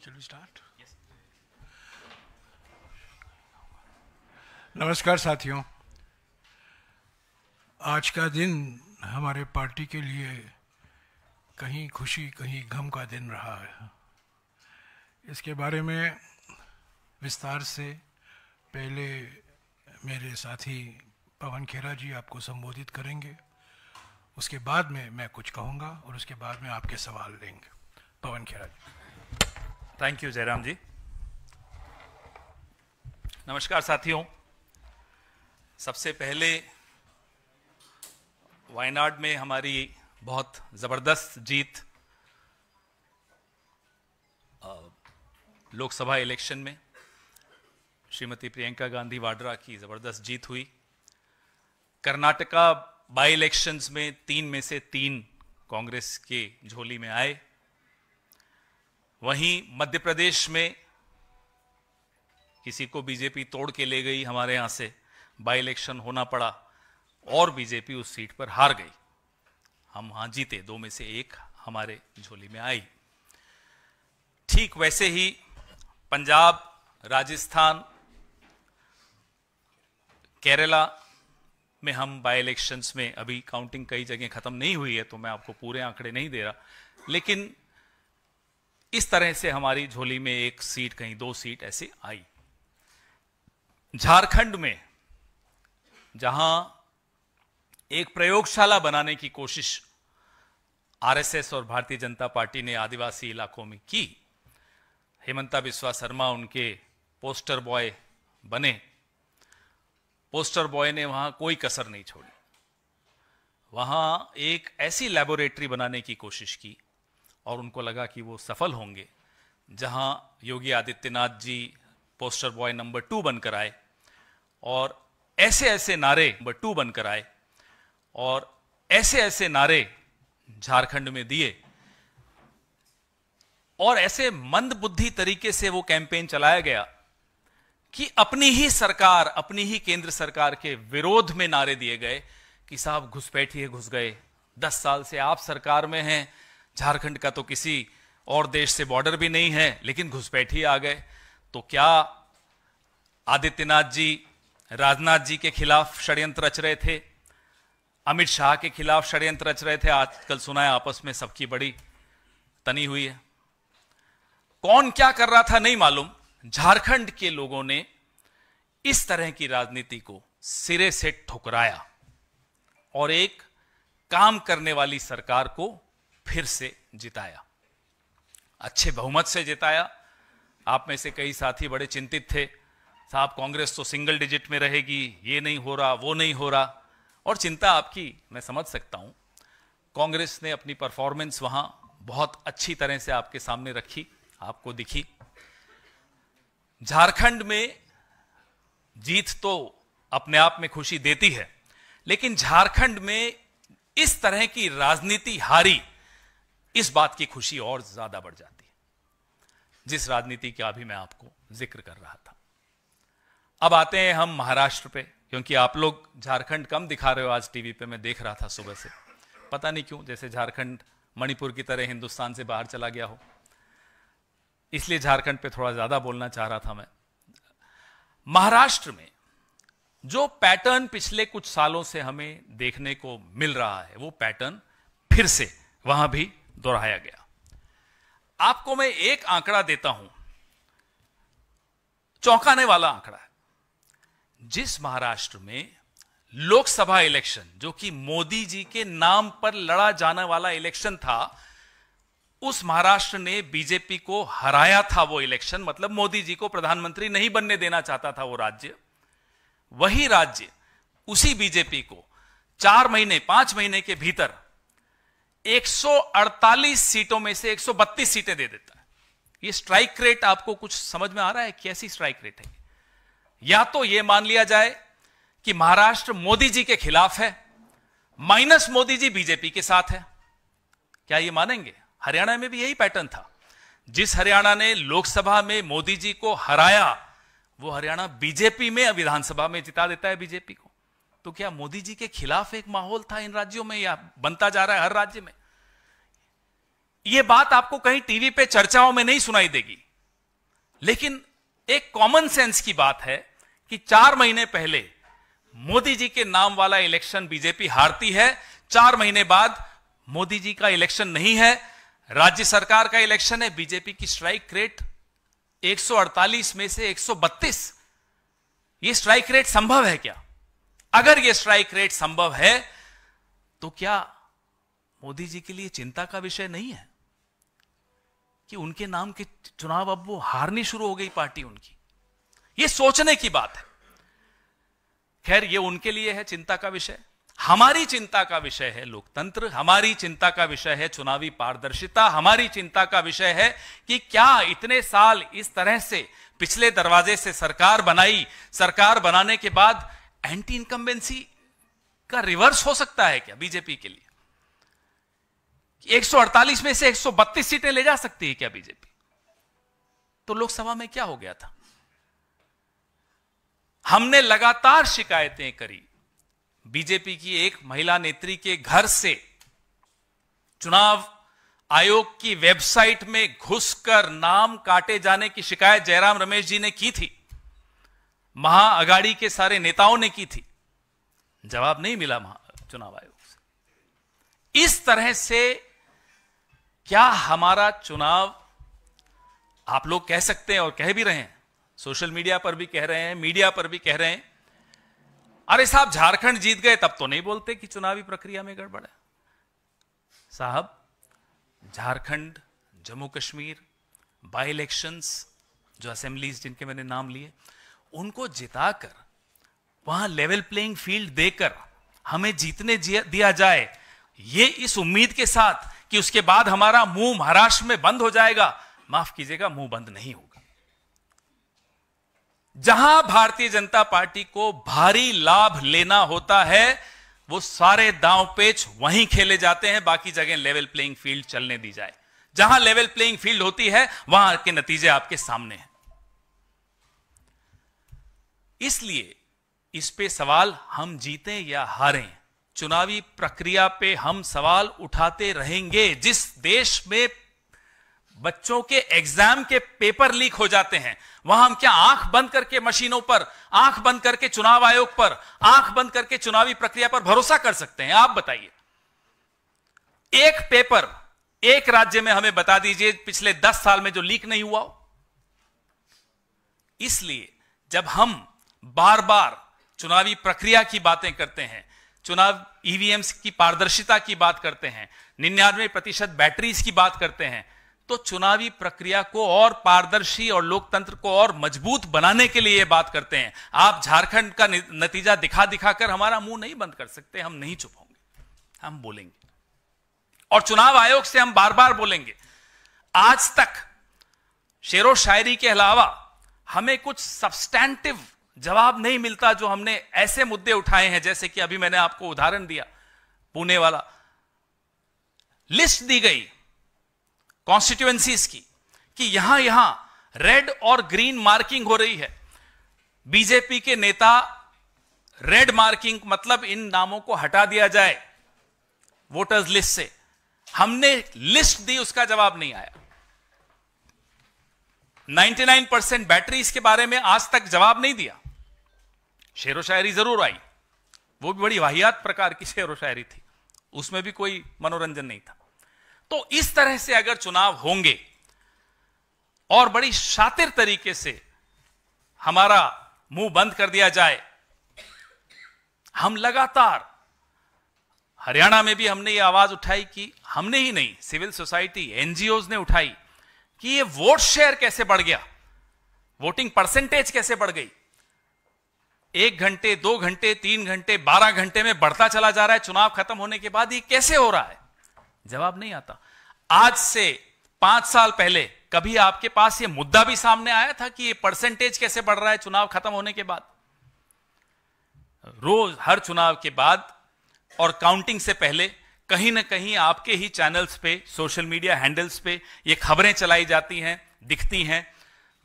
चलो स्टार्ट। नमस्कार साथियों, आज का दिन हमारे पार्टी के लिए कहीं खुशी कहीं गम का दिन रहा है। इसके बारे में विस्तार से पहले मेरे साथी पवन खेरा जी आपको संबोधित करेंगे, उसके बाद में मैं कुछ कहूँगा और उसके बाद में आपके सवाल लेंगे। पवन खेरा जी। थैंक यू जयराम जी। नमस्कार साथियों, सबसे पहले वायनाड में हमारी बहुत ज़बरदस्त जीत लोकसभा इलेक्शन में श्रीमती प्रियंका गांधी वाड्रा की ज़बरदस्त जीत हुई। कर्नाटका बाई इलेक्शंस में 3 में से 3 कांग्रेस के झोली में आए। वहीं मध्य प्रदेश में किसी को बीजेपी तोड़ के ले गई, हमारे यहां से बाई इलेक्शन होना पड़ा और बीजेपी उस सीट पर हार गई। हम वहां जीते, 2 में से 1 हमारे झोली में आई। ठीक वैसे ही पंजाब, राजस्थान, केरला में हम बाई इलेक्शंस में, अभी काउंटिंग कई जगह खत्म नहीं हुई है तो मैं आपको पूरे आंकड़े नहीं दे रहा, लेकिन इस तरह से हमारी झोली में 1 सीट, कहीं 2 सीट ऐसे आई। झारखंड में जहां एक प्रयोगशाला बनाने की कोशिश आरएसएस और भारतीय जनता पार्टी ने आदिवासी इलाकों में की, हेमंता बिस्वा शर्मा उनके पोस्टर बॉय बने। पोस्टर बॉय ने वहां कोई कसर नहीं छोड़ी, वहां एक ऐसी लैबोरेटरी बनाने की कोशिश की और उनको लगा कि वो सफल होंगे। जहां Yogi Adityanath ji poster boy number 2 बनकर आए और ऐसे ऐसे नारे नंबर 2 बनकर आए और ऐसे ऐसे नारे झारखंड में दिए और ऐसे मंदबुद्धि तरीके से वो कैंपेन चलाया गया कि अपनी ही सरकार, अपनी ही केंद्र सरकार के विरोध में नारे दिए गए कि साहब घुसपैठिए घुस गए, 10 साल से आप सरकार में हैं, झारखंड का तो किसी और देश से बॉर्डर भी नहीं है, लेकिन घुसपैठी आ गए। तो क्या आदित्यनाथ जी राजनाथ जी के खिलाफ षड्यंत्र रच रहे थे, अमित शाह के खिलाफ षड्यंत्र रच रहे थे? आजकल सुना है आपस में सबकी बड़ी तनी हुई है। कौन क्या कर रहा था नहीं मालूम, झारखंड के लोगों ने इस तरह की राजनीति को सिरे से ठुकराया और एक काम करने वाली सरकार को फिर से जिताया, अच्छे बहुमत से जिताया। आप में से कई साथी बड़े चिंतित थे, साहब कांग्रेस तो सिंगल डिजिट में रहेगी, ये नहीं हो रहा, वो नहीं हो रहा, और चिंता आपकी मैं समझ सकता हूं। कांग्रेस ने अपनी परफॉर्मेंस वहां बहुत अच्छी तरह से आपके सामने रखी, आपको दिखी। झारखंड में जीत तो अपने आप में खुशी देती है, लेकिन झारखंड में इस तरह की राजनीति हारी, इस बात की खुशी और ज्यादा बढ़ जाती है, जिस राजनीति का भी मैं आपको जिक्र कर रहा था। अब आते हैं हम महाराष्ट्र पे, क्योंकि आप लोग झारखंड कम दिखा रहे हो आज टीवी पे, मैं देख रहा था सुबह से, पता नहीं क्यों, जैसे झारखंड मणिपुर की तरह हिंदुस्तान से बाहर चला गया हो, इसलिए झारखंड पे थोड़ा ज्यादा बोलना चाह रहा था मैं। महाराष्ट्र में जो पैटर्न पिछले कुछ सालों से हमें देखने को मिल रहा है, वो पैटर्न फिर से वहां भी दोहराया गया। आपको मैं एक आंकड़ा देता हूं, चौंकाने वाला आंकड़ा है। जिस महाराष्ट्र में लोकसभा इलेक्शन, जो कि मोदी जी के नाम पर लड़ा जाने वाला इलेक्शन था, उस महाराष्ट्र ने बीजेपी को हराया था। वो इलेक्शन मतलब मोदी जी को प्रधानमंत्री नहीं बनने देना चाहता था वो राज्य। वही राज्य उसी बीजेपी को 4 महीने 5 महीने के भीतर 148 सीटों में से 132 सीटें दे देता है। ये स्ट्राइक रेट आपको कुछ समझ में आ रहा है? कैसी स्ट्राइक रेट है? या तो यह मान लिया जाए कि महाराष्ट्र मोदी जी के खिलाफ है, माइनस मोदी जी बीजेपी के साथ है। क्या ये मानेंगे? हरियाणा में भी यही पैटर्न था। जिस हरियाणा ने लोकसभा में मोदी जी को हराया, वो हरियाणा बीजेपी में विधानसभा में जिता देता है बीजेपी को। तो क्या मोदी जी के खिलाफ एक माहौल था इन राज्यों में, या बनता जा रहा है हर राज्य में? यह बात आपको कहीं टीवी पे चर्चाओं में नहीं सुनाई देगी, लेकिन एक कॉमन सेंस की बात है कि 4 महीने पहले मोदी जी के नाम वाला इलेक्शन बीजेपी हारती है, 4 महीने बाद मोदी जी का इलेक्शन नहीं है, राज्य सरकार का इलेक्शन है, बीजेपी की स्ट्राइक रेट 148 में से 132। ये स्ट्राइक रेट संभव है क्या? अगर ये स्ट्राइक रेट संभव है तो क्या मोदी जी के लिए चिंता का विषय नहीं है कि उनके नाम के चुनाव अब वो हारनी शुरू हो गई पार्टी उनकी? ये सोचने की बात है। खैर, ये उनके लिए है चिंता का विषय। हमारी चिंता का विषय है लोकतंत्र, हमारी चिंता का विषय है चुनावी पारदर्शिता, हमारी चिंता का विषय है कि क्या इतने साल इस तरह से पिछले दरवाजे से सरकार बनाई, सरकार बनाने के बाद एंटी इनकम्बेंसी का रिवर्स हो सकता है क्या बीजेपी के लिए? 148 में से 132 सीटें ले जा सकती है क्या बीजेपी? तो लोकसभा में क्या हो गया था? हमने लगातार शिकायतें करी। बीजेपी की एक महिला नेत्री के घर से चुनाव आयोग की वेबसाइट में घुसकर नाम काटे जाने की शिकायत जयराम रमेश जी ने की थी, महाअघाड़ी के सारे नेताओं ने की थी। जवाब नहीं मिला चुनाव आयोग से। इस तरह से क्या हमारा चुनाव, आप लोग कह सकते हैं और कह भी रहे हैं, सोशल मीडिया पर भी कह रहे हैं, मीडिया पर भी कह रहे हैं, अरे साहब झारखंड जीत गए तब तो नहीं बोलते कि चुनावी प्रक्रिया में गड़बड़ है। साहब, झारखंड, जम्मू कश्मीर, बाई इलेक्शंस, जो असेंबलीज जिनके मैंने नाम लिए, उनको जिताकर वहां लेवल प्लेइंग फील्ड देकर हमें जीतने दिया जाए, ये इस उम्मीद के साथ कि उसके बाद हमारा मुंह महाराष्ट्र में बंद हो जाएगा। माफ कीजिएगा, मुंह बंद नहीं होगा। जहां भारतीय जनता पार्टी को भारी लाभ लेना होता है वो सारे दांव पेच वहीं खेले जाते हैं, बाकी जगह लेवल प्लेइंग फील्ड चलने दी जाए। जहां लेवल प्लेइंग फील्ड होती है वहां के नतीजे आपके सामने हैं। इसलिए इस पे सवाल हम जीतें या हारें, चुनावी प्रक्रिया पे हम सवाल उठाते रहेंगे। जिस देश में बच्चों के एग्जाम के पेपर लीक हो जाते हैं, वहां हम क्या आंख बंद करके मशीनों पर, आंख बंद करके चुनाव आयोग पर, आंख बंद करके चुनावी प्रक्रिया पर भरोसा कर सकते हैं? आप बताइए। एक पेपर एक राज्य में हमें बता दीजिए पिछले 10 साल में जो लीक नहीं हुआ हो। इसलिए जब हम बार बार चुनावी प्रक्रिया की बातें करते हैं, चुनाव ईवीएम्स की पारदर्शिता की बात करते हैं, 99% बैटरीज की बात करते हैं, तो चुनावी प्रक्रिया को और पारदर्शी और लोकतंत्र को और मजबूत बनाने के लिए बात करते हैं। आप झारखंड का नतीजा दिखा दिखाकर हमारा मुंह नहीं बंद कर सकते। हम नहीं चुप होंगे, हम बोलेंगे, और चुनाव आयोग से हम बार बार बोलेंगे। आज तक शेरो शायरी के अलावा हमें कुछ सब्सटैंटिव जवाब नहीं मिलता, जो हमने ऐसे मुद्दे उठाए हैं, जैसे कि अभी मैंने आपको उदाहरण दिया पुणे वाला। लिस्ट दी गई कॉन्स्टिट्यूएंसीज की कि यहां यहां रेड और ग्रीन मार्किंग हो रही है। बीजेपी के नेता रेड मार्किंग मतलब इन नामों को हटा दिया जाए वोटर्स लिस्ट से। हमने लिस्ट दी, उसका जवाब नहीं आया। 99% बैटरीज के बारे में आज तक जवाब नहीं दिया। शेरो शायरी जरूर आई, वो भी बड़ी वाहियात प्रकार की शेरो शायरी थी, उसमें भी कोई मनोरंजन नहीं था। तो इस तरह से अगर चुनाव होंगे और बड़ी शातिर तरीके से हमारा मुंह बंद कर दिया जाए, हम लगातार, हरियाणा में भी हमने ये आवाज उठाई कि हमने ही नहीं, सिविल सोसाइटी, एनजीओज ने उठाई कि ये वोट शेयर कैसे बढ़ गया, वोटिंग परसेंटेज कैसे बढ़ गई। 1 घंटे, 2 घंटे, 3 घंटे, 12 घंटे में बढ़ता चला जा रहा है। चुनाव खत्म होने के बाद ये कैसे हो रहा है? जवाब नहीं आता। आज से 5 साल पहले कभी आपके पास ये मुद्दा भी सामने आया था कि ये परसेंटेज कैसे बढ़ रहा है चुनाव खत्म होने के बाद? रोज हर चुनाव के बाद और काउंटिंग से पहले कहीं ना कहीं आपके ही चैनल्स पे, सोशल मीडिया हैंडल्स पे ये खबरें चलाई जाती हैं, दिखती हैं,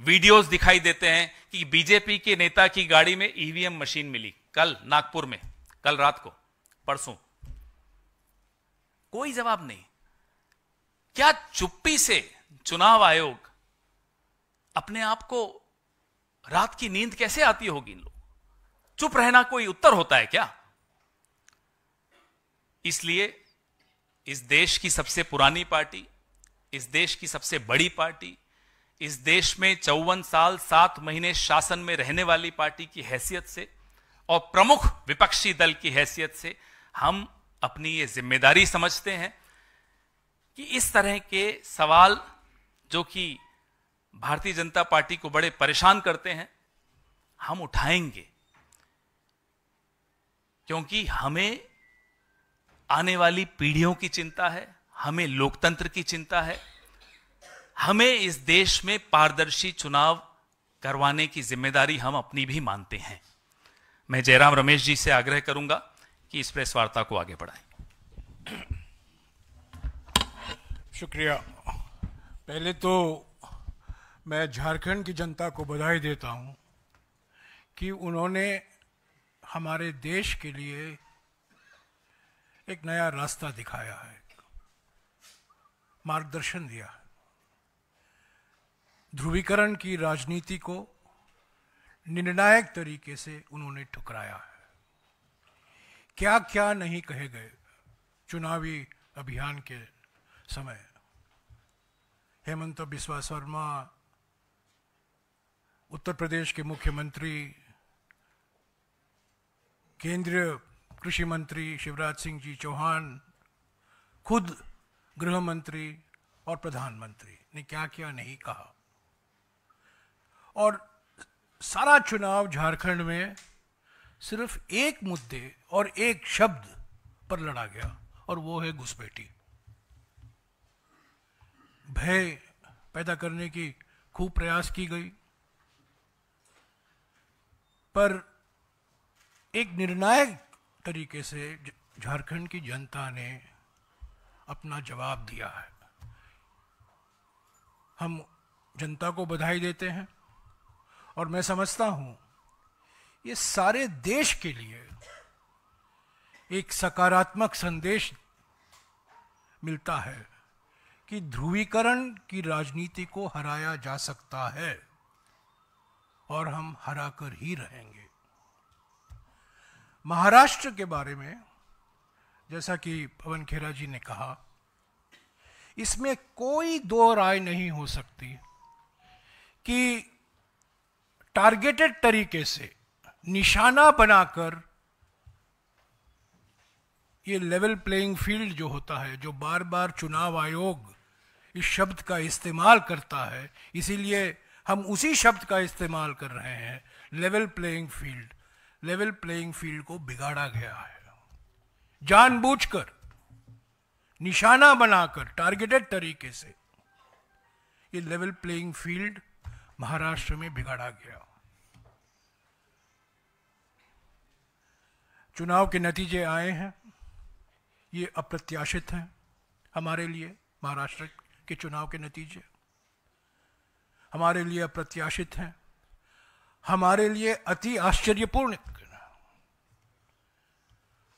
वीडियोस दिखाई देते हैं कि बीजेपी के नेता की गाड़ी में ईवीएम मशीन मिली कल नागपुर में, कल रात को, परसों। कोई जवाब नहीं। क्या चुप्पी से चुनाव आयोग अपने आप को रात की नींद कैसे आती होगी इन लोग? चुप रहना कोई उत्तर होता है क्या? इसलिए इस देश की सबसे पुरानी पार्टी, इस देश की सबसे बड़ी पार्टी, इस देश में 54 साल 7 महीने शासन में रहने वाली पार्टी की हैसियत से और प्रमुख विपक्षी दल की हैसियत से हम अपनी ये जिम्मेदारी समझते हैं कि इस तरह के सवाल जो कि भारतीय जनता पार्टी को बड़े परेशान करते हैं, हम उठाएंगे, क्योंकि हमें आने वाली पीढ़ियों की चिंता है, हमें लोकतंत्र की चिंता है, हमें इस देश में पारदर्शी चुनाव करवाने की जिम्मेदारी हम अपनी भी मानते हैं। मैं जयराम रमेश जी से आग्रह करूंगा कि इस प्रेस वार्ता को आगे बढ़ाएं। शुक्रिया। पहले तो मैं झारखंड की जनता को बधाई देता हूं कि उन्होंने हमारे देश के लिए एक नया रास्ता दिखाया है, मार्गदर्शन दिया है। ध्रुवीकरण की राजनीति को निर्णायक तरीके से उन्होंने ठुकराया है। क्या क्या नहीं कहे गए चुनावी अभियान के समय। हेमंत बिस्वा शर्मा, उत्तर प्रदेश के मुख्यमंत्री, केंद्रीय कृषि मंत्री शिवराज सिंह जी चौहान, खुद गृह मंत्री और प्रधानमंत्री ने क्या क्या नहीं कहा। और सारा चुनाव झारखंड में सिर्फ एक मुद्दे और एक शब्द पर लड़ा गया, और वो है घुसपैठी। भय पैदा करने की खूब प्रयास की गई, पर एक निर्णायक तरीके से झारखंड की जनता ने अपना जवाब दिया है। हम जनता को बधाई देते हैं, और मैं समझता हूं ये सारे देश के लिए एक सकारात्मक संदेश मिलता है कि ध्रुवीकरण की राजनीति को हराया जा सकता है, और हम हराकर ही रहेंगे। महाराष्ट्र के बारे में जैसा कि पवन खेरा जी ने कहा, इसमें कोई दो राय नहीं हो सकती कि टारगेटेड तरीके से निशाना बनाकर ये लेवल प्लेइंग फील्ड जो होता है, जो बार बार चुनाव आयोग इस शब्द का इस्तेमाल करता है, इसीलिए हम उसी शब्द का इस्तेमाल कर रहे हैं, level playing field. Level playing field को बिगाड़ा गया है, जानबूझकर निशाना बनाकर टारगेटेड तरीके से ये लेवल प्लेइंग फील्ड महाराष्ट्र में बिगाड़ा गया। चुनाव के नतीजे आए हैं, ये अप्रत्याशित हैं हमारे लिए। महाराष्ट्र के चुनाव के नतीजे हमारे लिए अप्रत्याशित हैं, हमारे लिए अति आश्चर्यपूर्ण,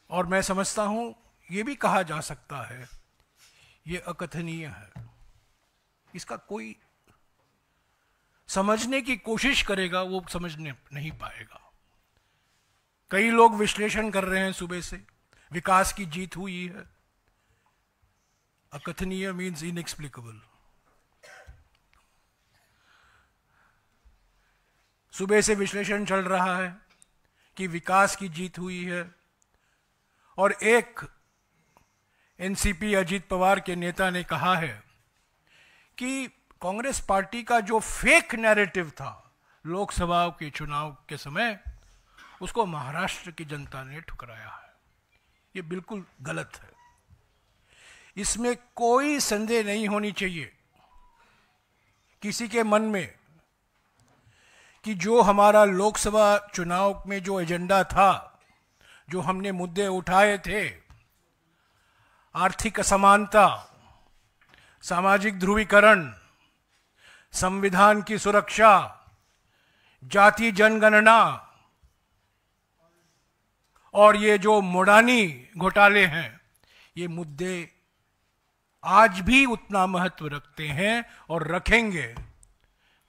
और मैं समझता हूं ये भी कहा जा सकता है ये अकथनीय है। इसका कोई समझने की कोशिश करेगा वो समझने नहीं पाएगा। कई लोग विश्लेषण कर रहे हैं सुबह से, विकास की जीत हुई है। अकथनीय मीन्स इनएक्सप्लिकेबल। सुबह से विश्लेषण चल रहा है कि विकास की जीत हुई है, और एक एनसीपी अजीत पवार के नेता ने कहा है कि कांग्रेस पार्टी का जो फेक नैरेटिव था लोकसभा के चुनाव के समय, उसको महाराष्ट्र की जनता ने ठुकराया है। ये बिल्कुल गलत है, इसमें कोई संदेह नहीं होनी चाहिए किसी के मन में कि जो हमारा लोकसभा चुनाव में जो एजेंडा था, जो हमने मुद्दे उठाए थे, आर्थिक असमानता, सामाजिक ध्रुवीकरण, संविधान की सुरक्षा, जाति जनगणना, और ये जो मोडानी घोटाले हैं, ये मुद्दे आज भी उतना महत्व रखते हैं और रखेंगे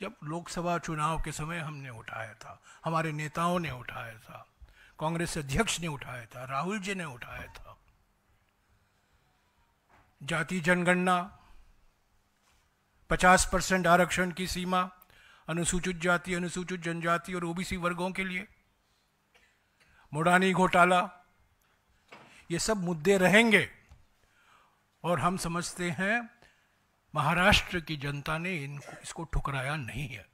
जब लोकसभा चुनाव के समय हमने उठाया था, हमारे नेताओं ने उठाया था, कांग्रेस अध्यक्ष ने उठाया था, राहुल जी ने उठाया था। जाति जनगणना, 50% आरक्षण की सीमा अनुसूचित जाति, अनुसूचित जनजाति और ओबीसी वर्गों के लिए, मुडानी घोटाला, ये सब मुद्दे रहेंगे। और हम समझते हैं महाराष्ट्र की जनता ने इसको ठुकराया नहीं है।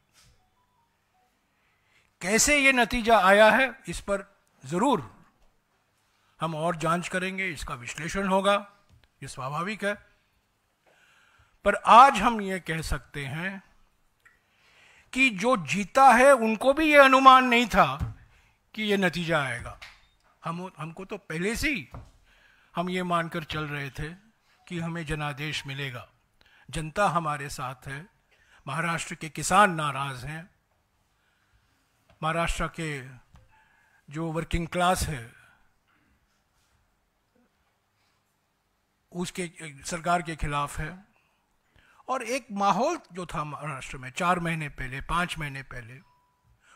कैसे ये नतीजा आया है, इस पर जरूर हम और जांच करेंगे, इसका विश्लेषण होगा, ये स्वाभाविक है। पर आज हम ये कह सकते हैं कि जो जीता है उनको भी ये अनुमान नहीं था कि ये नतीजा आएगा। हमको तो पहले से ही हम ये मानकर चल रहे थे कि हमें जनादेश मिलेगा, जनता हमारे साथ है, महाराष्ट्र के किसान नाराज हैं, महाराष्ट्र के जो वर्किंग क्लास है उसके सरकार के खिलाफ है। और एक माहौल जो था महाराष्ट्र में 4 महीने पहले, 5 महीने पहले,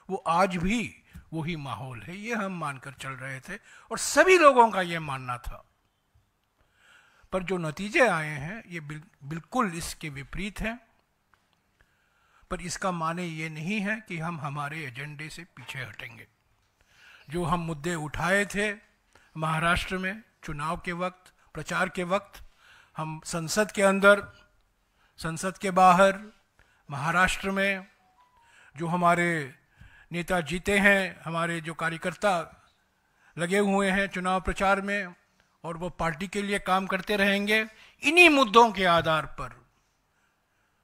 वो आज भी वही माहौल है, ये हम मानकर चल रहे थे और सभी लोगों का ये मानना था। पर जो नतीजे आए हैं ये बिल्कुल इसके विपरीत हैं। पर इसका माने ये नहीं है कि हम हमारे एजेंडे से पीछे हटेंगे। जो हम मुद्दे उठाए थे महाराष्ट्र में चुनाव के वक्त, प्रचार के वक्त, हम संसद के अंदर, संसद के बाहर, महाराष्ट्र में जो हमारे नेता जीते हैं, हमारे जो कार्यकर्ता लगे हुए हैं चुनाव प्रचार में और वो पार्टी के लिए काम करते रहेंगे, इन्हीं मुद्दों के आधार पर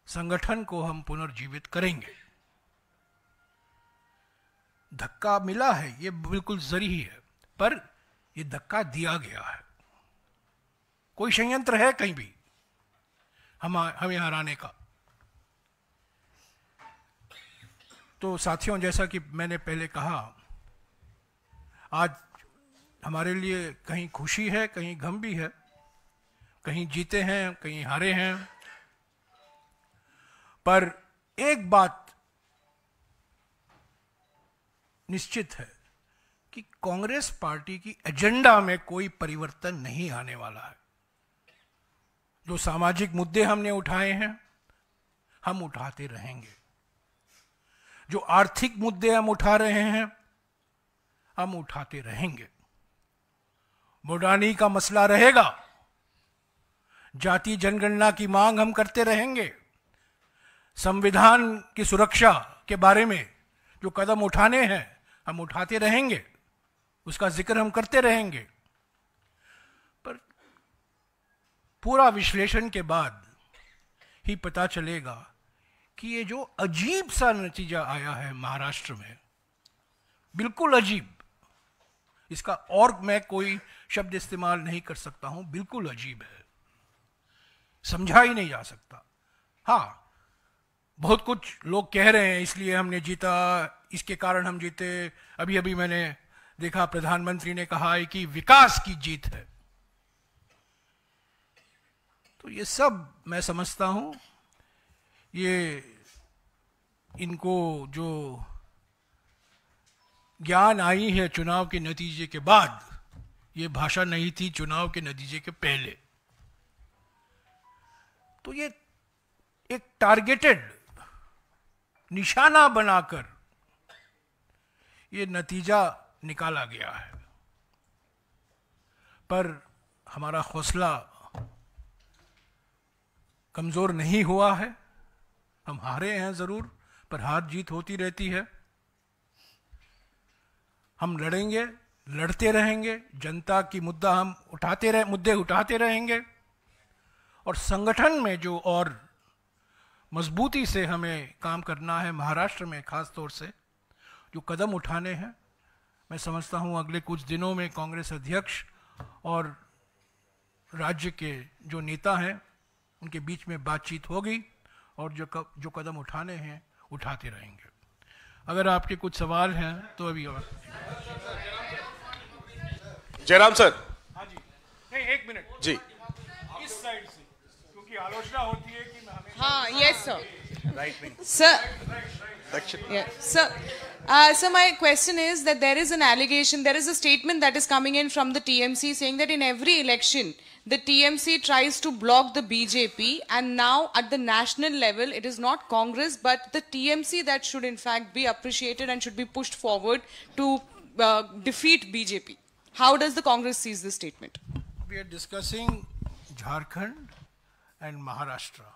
संगठन को हम पुनर्जीवित करेंगे। धक्का मिला है, ये बिल्कुल जरूरी है, पर ये धक्का दिया गया है। कोई षड्यंत्र है कहीं भी हमें हराने का? तो साथियों, जैसा कि मैंने पहले कहा, आज हमारे लिए कहीं खुशी है, कहीं गम भी है, कहीं जीते हैं, कहीं हारे हैं। पर एक बात निश्चित है कि कांग्रेस पार्टी की एजेंडा में कोई परिवर्तन नहीं आने वाला है। जो सामाजिक मुद्दे हमने उठाए हैं हम उठाते रहेंगे, जो आर्थिक मुद्दे हम उठा रहे हैं हम उठाते रहेंगे। मुडानी का मसला रहेगा, जाति जनगणना की मांग हम करते रहेंगे, संविधान की सुरक्षा के बारे में जो कदम उठाने हैं हम उठाते रहेंगे, उसका जिक्र हम करते रहेंगे। पर पूरा विश्लेषण के बाद ही पता चलेगा कि ये जो अजीब सा नतीजा आया है महाराष्ट्र में, बिल्कुल अजीब, इसका और मैं कोई शब्द इस्तेमाल नहीं कर सकता हूं, बिल्कुल अजीब है, समझा ही नहीं जा सकता। हाँ, बहुत कुछ लोग कह रहे हैं इसलिए हमने जीता, इसके कारण हम जीते। अभी अभी मैंने देखा प्रधानमंत्री ने कहा है कि विकास की जीत है। तो ये सब मैं समझता हूं, ये इनको जो ज्ञान आई है चुनाव के नतीजे के बाद, ये भाषा नहीं थी चुनाव के नतीजे के पहले। तो ये एक टारगेटेड निशाना बनाकर ये नतीजा निकाला गया है। पर हमारा हौसला कमजोर नहीं हुआ है। हम हारे हैं जरूर, पर हार जीत होती रहती है। हम लड़ेंगे, लड़ते रहेंगे, जनता की मुद्दे उठाते रहेंगे और संगठन में जो और मजबूती से हमें काम करना है, महाराष्ट्र में खास तौर से जो कदम उठाने हैं, मैं समझता हूं अगले कुछ दिनों में कांग्रेस अध्यक्ष और राज्य के जो नेता हैं उनके बीच में बातचीत होगी और जो कदम उठाने हैं उठाते रहेंगे। अगर आपके कुछ सवाल हैं तो अभी जयराम सर। हाँ जी, नहीं एक मिनट जी, इस साइड से, क्योंकि आलोचना होती है कि हमें। हाँ, yes sir. Right wing. Sir, yeah. So my question is that there is an allegation, there is a statement that is coming in from the TMC saying that in every election, the TMC tries to block the BJP, and now at the national level, it is not Congress, but the TMC that should in fact be appreciated and should be pushed forward to defeat BJP. How does the Congress seize this statement? We are discussing Jharkhand and Maharashtra.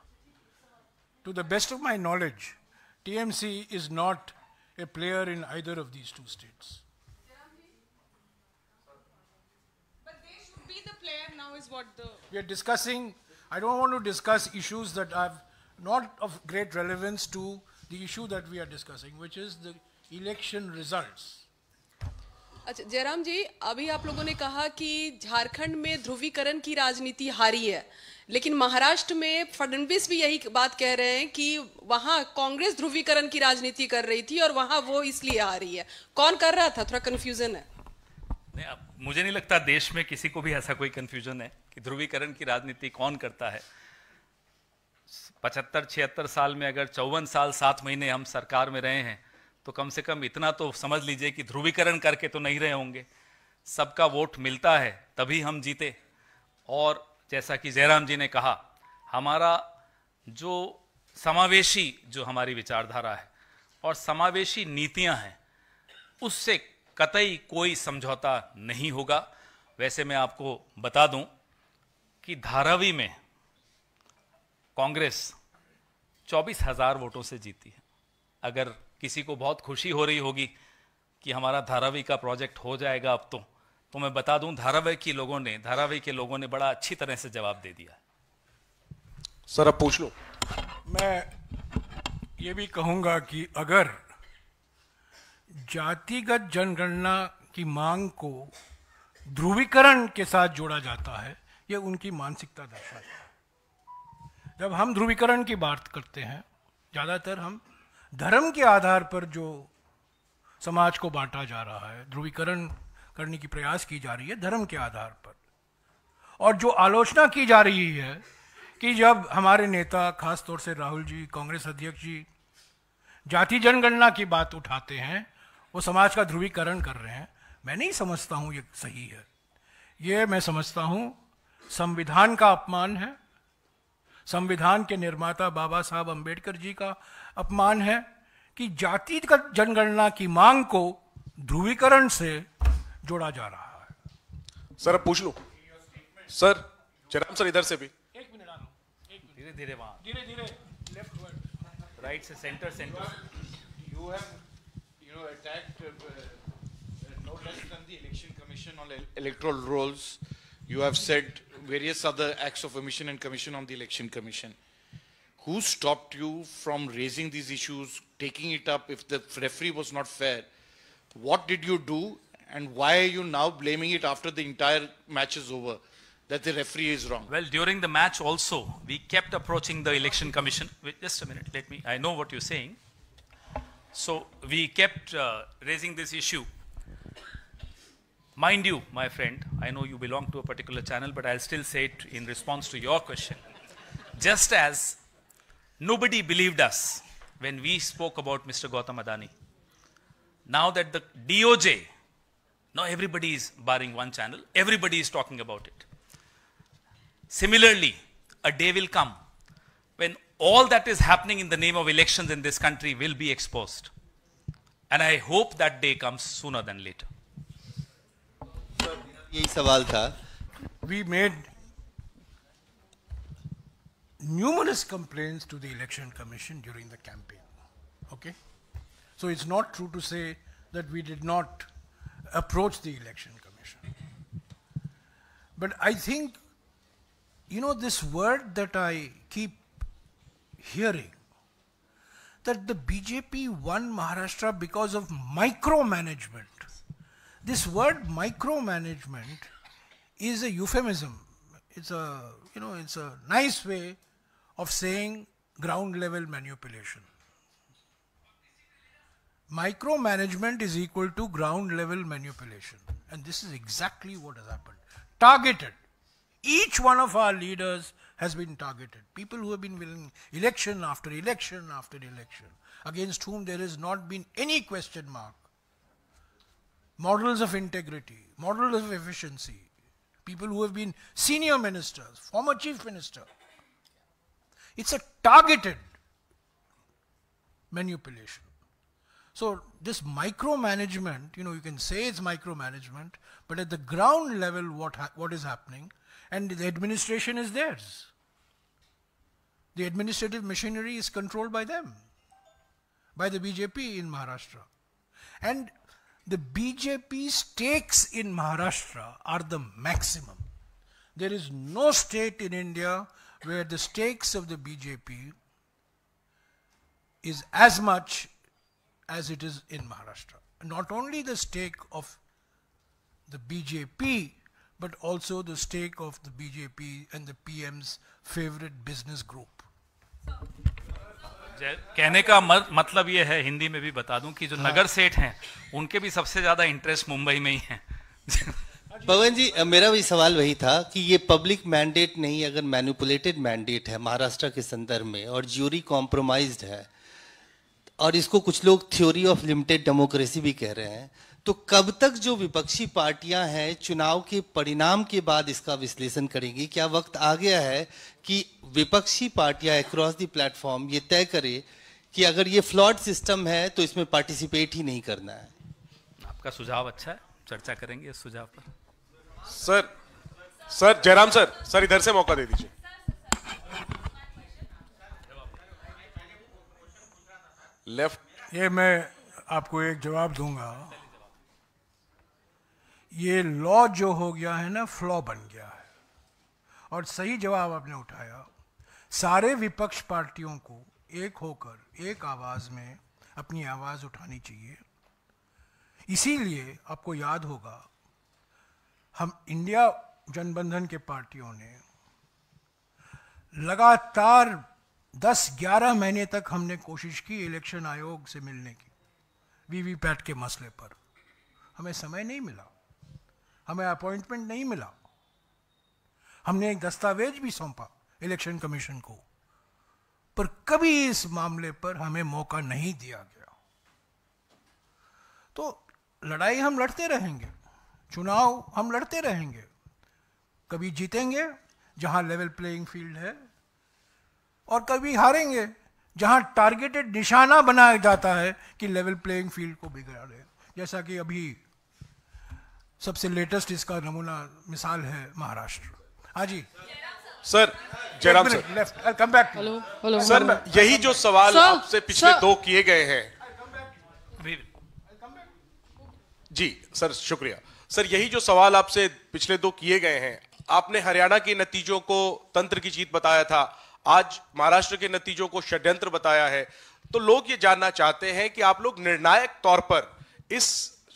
To the best of my knowledge, TMC is not a player in either of these two states. But they should be the player now is what the... We are discussing, I don't want to discuss issues that are not of great relevance to the issue that we are discussing, which is the election results. अच्छा जयराम जी, अभी आप लोगों ने कहा कि झारखंड में ध्रुवीकरण की राजनीति हारी है, लेकिन महाराष्ट्र में फडणवीस भी यही बात कह रहे हैं कि वहां कांग्रेस ध्रुवीकरण की राजनीति कर रही थी और वहां वो इसलिए हारी है. कौन कर रहा था? थोड़ा कंफ्यूजन है. नहीं, अब मुझे नहीं लगता देश में किसी को भी ऐसा कोई कंफ्यूजन है कि ध्रुवीकरण की राजनीति कौन करता है. 75-76 साल में अगर 54 साल 7 महीने हम सरकार में रहे हैं, तो कम से कम इतना तो समझ लीजिए कि ध्रुवीकरण करके तो नहीं रहे होंगे. सबका वोट मिलता है तभी हम जीते. और जैसा कि जयराम जी ने कहा, हमारा जो समावेशी जो हमारी विचारधारा है और समावेशी नीतियां हैं, उससे कतई कोई समझौता नहीं होगा. वैसे मैं आपको बता दूं कि धारावी में कांग्रेस 24,000 वोटों से जीती है. अगर किसी को बहुत खुशी हो रही होगी कि हमारा धारावी का प्रोजेक्ट हो जाएगा अब तो मैं बता दूं धारावी के लोगों ने बड़ा अच्छी तरह से जवाब दे दिया है. सर अब पूछ लो. मैं ये भी कहूंगा कि अगर जातिगत जनगणना की मांग को ध्रुवीकरण के साथ जोड़ा जाता है, ये उनकी मानसिकता दर्शाती है. जब हम ध्रुवीकरण की बात करते हैं, ज्यादातर हम धर्म के आधार पर जो समाज को बांटा जा रहा है, ध्रुवीकरण करने की प्रयास की जा रही है धर्म के आधार पर. और जो आलोचना की जा रही है कि जब हमारे नेता, खास तौर से राहुल जी, कांग्रेस अध्यक्ष जी, जाति जनगणना की बात उठाते हैं, वो समाज का ध्रुवीकरण कर रहे हैं, मैं नहीं समझता हूं ये सही है. ये मैं समझता हूं संविधान का अपमान है, संविधान के निर्माता बाबा साहब अंबेडकर जी का अपमान है कि जातिगत जनगणना की मांग को ध्रुवीकरण से जोड़ा जा रहा है. सर अब पूछ लो. सर जयराम सर इधर से भी. एक मिनट आना, धीरे धीरे वहां, धीरे धीरे लेफ्ट वर्ड, राइट से centre. You have attacked no less than the Election Commission on electoral rolls. You have said various other acts of omission and commission on the Election Commission. Who stopped you from raising these issues, taking it up if the referee was not fair? What did you do, and why are you now blaming it after the entire match is over, that the referee is wrong? Well, during the match also, we kept approaching the Election Commission. Wait, just a minute, I know what you're saying. So, we kept raising this issue. Mind you, my friend, I know you belong to a particular channel, but I'll still say it in response to your question. Just as nobody believed us when we spoke about Mr. Gautam Adani, now that the DOJ, now everybody is barring one channel, everybody is talking about it. Similarly, a day will come when all that is happening in the name of elections in this country will be exposed. And I hope that day comes sooner than later. यही सवाल था. We made numerous complaints to the Election Commission during the campaign. Okay? So it's not true to say that we did not approach the Election Commission. But I think, you know, this word that I keep hearing, that the BJP won Maharashtra because of micromanagement. This word micromanagement is a euphemism. It's a, you know, it's a nice way of saying ground level manipulation. Micromanagement is equal to ground level manipulation. And this is exactly what has happened. Targeted. Each one of our leaders has been targeted. People who have been winning election after election after election, against whom there has not been any question mark. Models of integrity, models of efficiency, people who have been senior ministers, former chief minister. It's a targeted manipulation. So this micromanagement, you can say it's micromanagement, but at the ground level what is happening, and the administration is theirs. The administrative machinery is controlled by them, by the BJP in Maharashtra. And the BJP stakes in Maharashtra are the maximum. There is no state in India where the stakes of the BJP is as much as it is in Maharashtra. Not only the stake of the BJP, but also the stake of the BJP and the PM's favorite business group. कहने का मतलब ये है, हिंदी में भी बता दूं, कि जो नगर सेठ हैं उनके भी सबसे ज्यादा इंटरेस्ट मुंबई में ही है। पवन जी, मेरा भी सवाल वही था कि ये पब्लिक मैंडेट नहीं, अगर मैनिपुलेटेड मैंडेट है महाराष्ट्र के संदर्भ में और ज्यूरी कॉम्प्रोमाइज्ड है, और इसको कुछ लोग थ्योरी ऑफ लिमिटेड डेमोक्रेसी भी कह रहे हैं, तो कब तक जो विपक्षी पार्टियां हैं चुनाव के परिणाम के बाद इसका विश्लेषण करेंगी? क्या वक्त आ गया है कि विपक्षी पार्टियां अक्रॉस द प्लेटफॉर्म ये तय करे कि अगर ये फ्लॉड सिस्टम है तो इसमें पार्टिसिपेट ही नहीं करना है? आपका सुझाव अच्छा है, चर्चा करेंगे इस सुझाव पर। सर जयराम सर इधर से मौका दे दीजिए। लेफ्ट। ये मैं आपको एक जवाब दूंगा। ये लॉ जो हो गया है ना, फ्लॉ बन गया है। और सही जवाब आपने उठाया। सारे विपक्ष पार्टियों को एक होकर एक आवाज में अपनी आवाज उठानी चाहिए। इसीलिए आपको याद होगा, हम इंडिया जनबंधन के पार्टियों ने लगातार 10-11 महीने तक हमने कोशिश की इलेक्शन आयोग से मिलने की, वीवीपैट के मसले पर। हमें समय नहीं मिला, हमें अपॉइंटमेंट नहीं मिला। हमने एक दस्तावेज भी सौंपा इलेक्शन कमीशन को, पर कभी इस मामले पर हमें मौका नहीं दिया गया। तो लड़ाई हम लड़ते रहेंगे, चुनाव हम लड़ते रहेंगे। कभी जीतेंगे जहां लेवल प्लेइंग फील्ड है, और कभी हारेंगे जहां टारगेटेड निशाना बनाया जाता है कि लेवल प्लेइंग फील्ड को बिगाड़े। जैसा कि अभी सबसे लेटेस्ट इसका नमूना मिसाल है महाराष्ट्र। हाँ जी सर, जयराम सर, लेफ्ट, आई कम बैक। हेलो सर, यही जो सवाल आपसे पिछले दो किए गए हैं। जी सर, शुक्रिया। सर, यही जो सवाल आपसे पिछले दो किए गए हैं, आपने हरियाणा के नतीजों को तंत्र की जीत बताया था, आज महाराष्ट्र के नतीजों को षड्यंत्र बताया है। तो लोग ये जानना चाहते हैं कि आप लोग निर्णायक तौर पर इस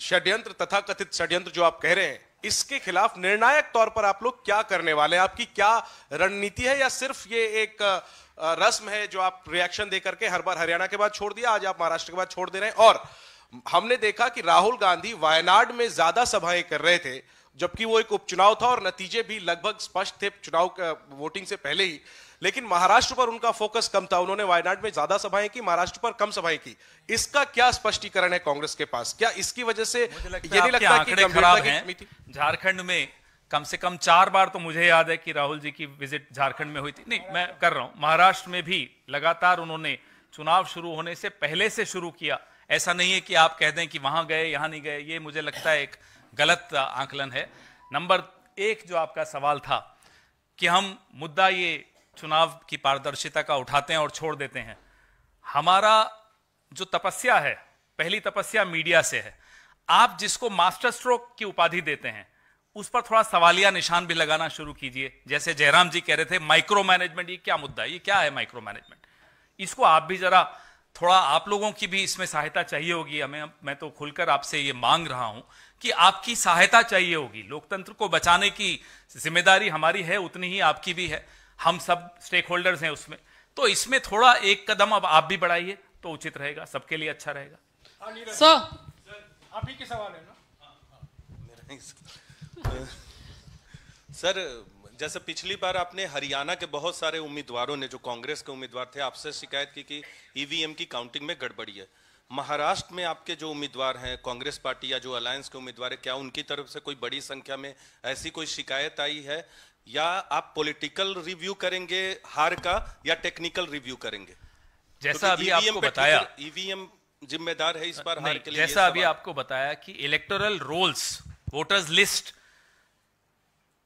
षड्यंत्र, तथा कथित षड्यंत्र जो आप कह रहे हैं, इसके खिलाफ निर्णायक तौर पर आप लोग क्या करने वाले हैं? आपकी क्या रणनीति है, या सिर्फ ये एक रस्म है जो आप रिएक्शन दे करके हर बार हरियाणा के बाद छोड़ दिया, आज आप महाराष्ट्र के बाद छोड़ दे रहे हैं? और हमने देखा कि राहुल गांधी वायनाड में ज्यादा सभाएं कर रहे थे, जबकि वो एक उपचुनाव था और नतीजे भी लगभग स्पष्ट थे चुनाव वोटिंग से पहले ही, लेकिन महाराष्ट्र पर उनका फोकस कम था। उन्होंने वायनाड में ज्यादा सभाएं की, महाराष्ट्र पर कम सभाएं की। इसका क्या स्पष्टीकरण है कांग्रेस के पास? क्या इसकी वजह से ये नहीं लगता कि खराब है? झारखंड में कम से कम 4 बार तो मुझे याद है कि राहुल जी की विजिट झारखंड में हुई थी। नहीं, मैं कर रहा हूं, महाराष्ट्र में भी लगातार उन्होंने चुनाव शुरू होने से पहले से शुरू किया। ऐसा नहीं है कि आप कह दें कि वहां गए यहां नहीं गए, ये मुझे लगता है एक गलत आकलन है। नंबर 1 जो आपका सवाल था कि हम मुद्दा ये चुनाव की पारदर्शिता का उठाते हैं और छोड़ देते हैं। हमारा जो तपस्या है, पहली तपस्या मीडिया से है। आप जिसको मास्टर स्ट्रोक की उपाधि देते हैं, उस पर थोड़ा सवालिया निशान भी लगाना शुरू कीजिए। जैसे जयराम जी कह रहे थे माइक्रो मैनेजमेंट, ये क्या मुद्दा है, ये क्या है माइक्रो मैनेजमेंट? इसको आप भी जरा थोड़ा, आप लोगों की भी इसमें सहायता चाहिए होगी हमें। मैं तो खुलकर आपसे ये मांग रहा हूं कि आपकी सहायता चाहिए होगी। लोकतंत्र को बचाने की जिम्मेदारी हमारी है, उतनी ही आपकी भी है। हम सब स्टेक होल्डर्स हैं उसमें। तो इसमें थोड़ा एक कदम अब आप भी बढ़ाइए तो उचित रहेगा, सबके लिए अच्छा रहेगा। सर, आप ही के सवाल है ना? सर, जैसे पिछली बार आपने हरियाणा के बहुत सारे उम्मीदवारों ने, जो कांग्रेस के उम्मीदवार थे, आपसे शिकायत की कि ईवीएम की काउंटिंग में गड़बड़ी है। महाराष्ट्र में आपके जो उम्मीदवार हैं कांग्रेस पार्टी या जो अलायंस के उम्मीदवार है, क्या उनकी तरफ से कोई बड़ी संख्या में ऐसी कोई शिकायत आई है, या आप पॉलिटिकल रिव्यू करेंगे हार का या टेक्निकल रिव्यू करेंगे? जैसा अभी आपको बताया, ईवीएम जिम्मेदार है इस बार हार के लिए। जैसा अभी आपको बताया कि इलेक्टोरल रोल्स, वोटर्स लिस्ट,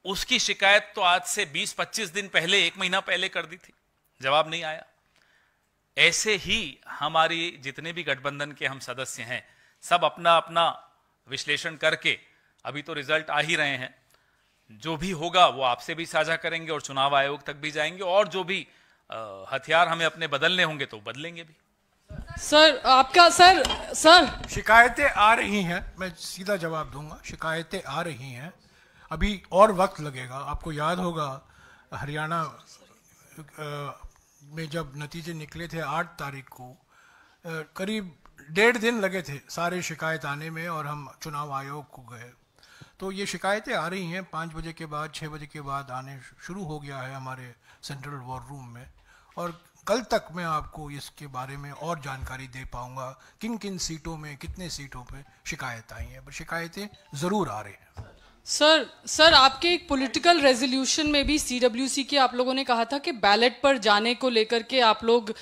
उसकी शिकायत तो आज से 20-25 दिन पहले, 1 महीना पहले कर दी थी, जवाब नहीं आया। ऐसे ही हमारी जितने भी गठबंधन के हम सदस्य हैं, सब अपना अपना विश्लेषण करके अभी तो रिजल्ट आ ही रहे हैं, जो भी होगा वो आपसे भी साझा करेंगे और चुनाव आयोग तक भी जाएंगे, और जो भी हथियार हमें अपने बदलने होंगे तो बदलेंगे भी। सर आपका सर शिकायतें आ रही हैं, मैं सीधा जवाब दूंगा, शिकायतें आ रही हैं, अभी और वक्त लगेगा। आपको याद होगा हरियाणा में जब नतीजे निकले थे 8 तारीख को, करीब 1.5 दिन लगे थे सारे शिकायत आने में, और हम चुनाव आयोग को गए। तो ये शिकायतें आ रही हैं, 5 बजे के बाद 6 बजे के बाद आने शुरू हो गया है हमारे सेंट्रल वॉर रूम में, और कल तक मैं आपको इसके बारे में और जानकारी दे पाऊंगा किन किन सीटों में कितने सीटों पे शिकायत आई हैं, पर शिकायतें ज़रूर आ रही हैं। सर आपके एक पॉलिटिकल रेजोल्यूशन में भी सीडब्ल्यूसी के आप लोगों ने कहा था कि बैलेट पर जाने को लेकर के आप लोग